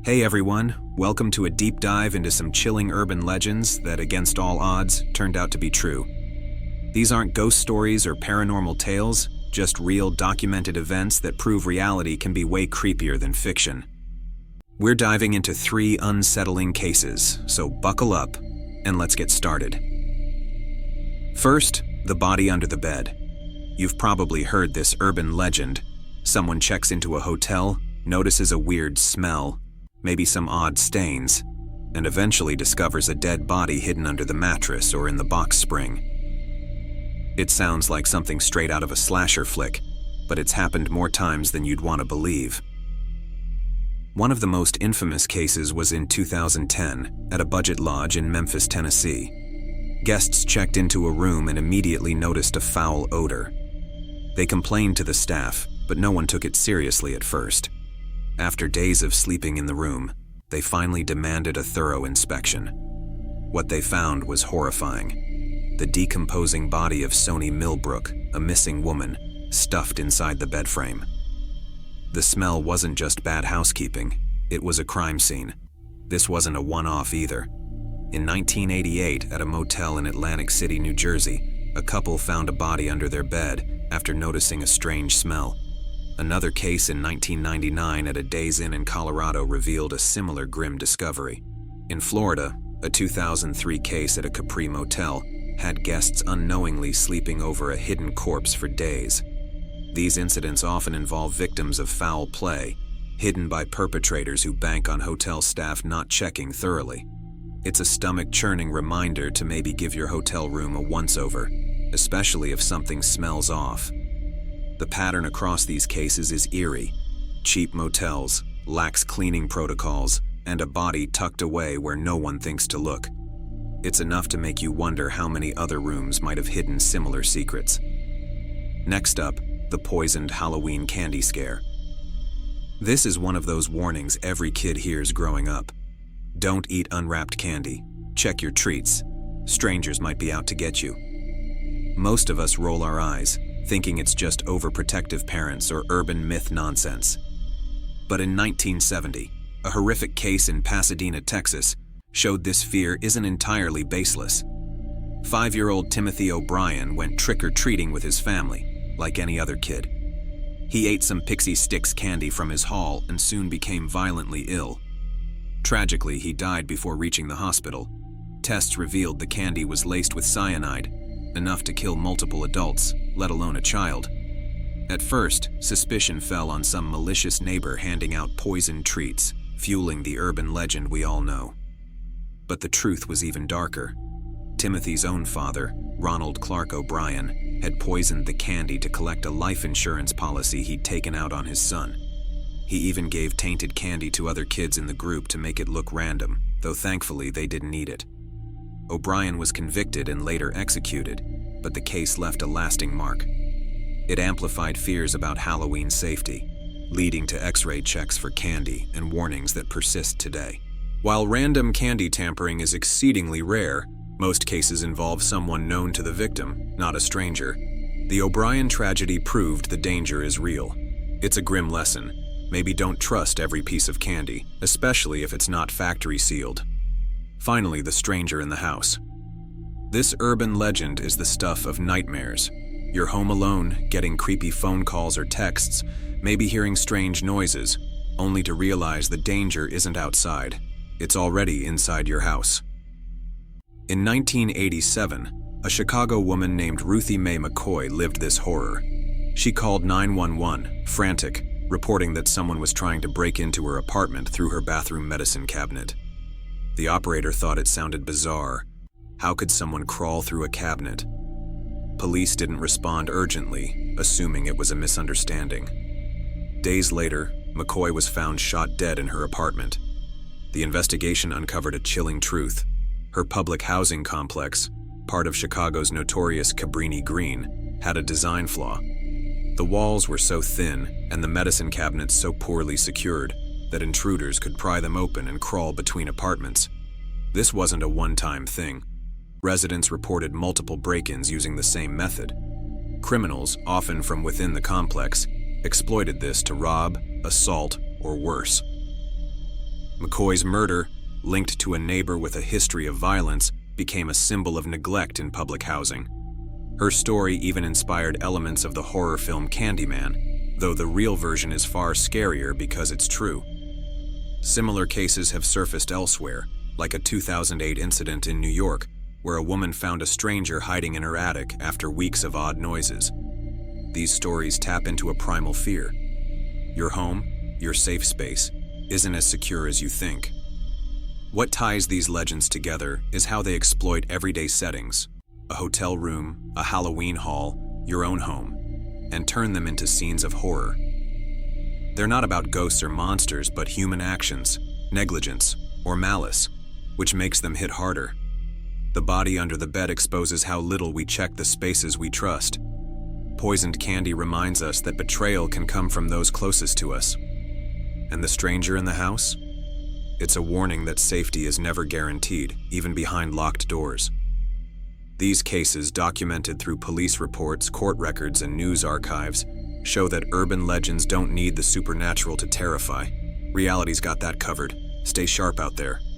Hey everyone, welcome to a deep dive into some chilling urban legends that, against all odds, turned out to be true. These aren't ghost stories or paranormal tales, just real documented events that prove reality can be way creepier than fiction. We're diving into 3 unsettling cases, so buckle up and let's get started. First, the body under the bed. You've probably heard this urban legend. Someone checks into a hotel, notices a weird smell, maybe some odd stains, and eventually discovers a dead body hidden under the mattress or in the box spring. It sounds like something straight out of a slasher flick, but it's happened more times than you'd want to believe. One of the most infamous cases was in 2010 at a budget lodge in Memphis, Tennessee. Guests checked into a room and immediately noticed a foul odor. They complained to the staff, but no one took it seriously at first. After days of sleeping in the room, they finally demanded a thorough inspection. What they found was horrifying. The decomposing body of Soni Millbrook, a missing woman, stuffed inside the bed frame. The smell wasn't just bad housekeeping, it was a crime scene. This wasn't a one-off either. In 1988, at a motel in Atlantic City, New Jersey, a couple found a body under their bed after noticing a strange smell. Another case in 1999 at a Days Inn in Colorado revealed a similar grim discovery. In Florida, a 2003 case at a Capri motel had guests unknowingly sleeping over a hidden corpse for days. These incidents often involve victims of foul play, hidden by perpetrators who bank on hotel staff not checking thoroughly. It's a stomach-churning reminder to maybe give your hotel room a once-over, especially if something smells off. The pattern across these cases is eerie. Cheap motels, lax cleaning protocols, and a body tucked away where no one thinks to look. It's enough to make you wonder how many other rooms might have hidden similar secrets. Next up, the poisoned Halloween candy scare. This is one of those warnings every kid hears growing up. Don't eat unwrapped candy. Check your treats. Strangers might be out to get you. Most of us roll our eyes, thinking it's just overprotective parents or urban myth nonsense. But in 1970, a horrific case in Pasadena, Texas, showed this fear isn't entirely baseless. 5-year-old Timothy O'Brien went trick-or-treating with his family, like any other kid. He ate some Pixie Stix candy from his haul and soon became violently ill. Tragically, he died before reaching the hospital. Tests revealed the candy was laced with cyanide, enough to kill multiple adults, let alone a child. At first, suspicion fell on some malicious neighbor handing out poisoned treats, fueling the urban legend we all know. But the truth was even darker. Timothy's own father, Ronald Clark O'Brien, had poisoned the candy to collect a life insurance policy he'd taken out on his son. He even gave tainted candy to other kids in the group to make it look random, though thankfully they didn't eat it. O'Brien was convicted and later executed, but the case left a lasting mark. It amplified fears about Halloween safety, leading to X-ray checks for candy and warnings that persist today. While random candy tampering is exceedingly rare, most cases involve someone known to the victim, not a stranger. The O'Brien tragedy proved the danger is real. It's a grim lesson. Maybe don't trust every piece of candy, especially if it's not factory sealed. Finally, the stranger in the house. This urban legend is the stuff of nightmares. You're home alone, getting creepy phone calls or texts, maybe hearing strange noises, only to realize the danger isn't outside. It's already inside your house. In 1987, a Chicago woman named Ruthie Mae McCoy lived this horror. She called 911, frantic, reporting that someone was trying to break into her apartment through her bathroom medicine cabinet. The operator thought it sounded bizarre. How could someone crawl through a cabinet? Police didn't respond urgently, assuming it was a misunderstanding. Days later, McCoy was found shot dead in her apartment. The investigation uncovered a chilling truth. Her public housing complex, part of Chicago's notorious Cabrini Green, had a design flaw. The walls were so thin and the medicine cabinets so poorly secured that intruders could pry them open and crawl between apartments. This wasn't a one-time thing. Residents reported multiple break-ins using the same method. Criminals, often from within the complex, exploited this to rob, assault, or worse. McCoy's murder, linked to a neighbor with a history of violence, became a symbol of neglect in public housing. Her story even inspired elements of the horror film Candyman, though the real version is far scarier because it's true. Similar cases have surfaced elsewhere, like a 2008 incident in New York, where a woman found a stranger hiding in her attic after weeks of odd noises. These stories tap into a primal fear. Your home, your safe space, isn't as secure as you think. What ties these legends together is how they exploit everyday settings, a hotel room, a Halloween hall, your own home, and turn them into scenes of horror. They're not about ghosts or monsters, but human actions, negligence, or malice, which makes them hit harder. The body under the bed exposes how little we check the spaces we trust. Poisoned candy reminds us that betrayal can come from those closest to us. And the stranger in the house? It's a warning that safety is never guaranteed, even behind locked doors. These cases, documented through police reports, court records, and news archives, show that urban legends don't need the supernatural to terrify. Reality's got that covered. Stay sharp out there.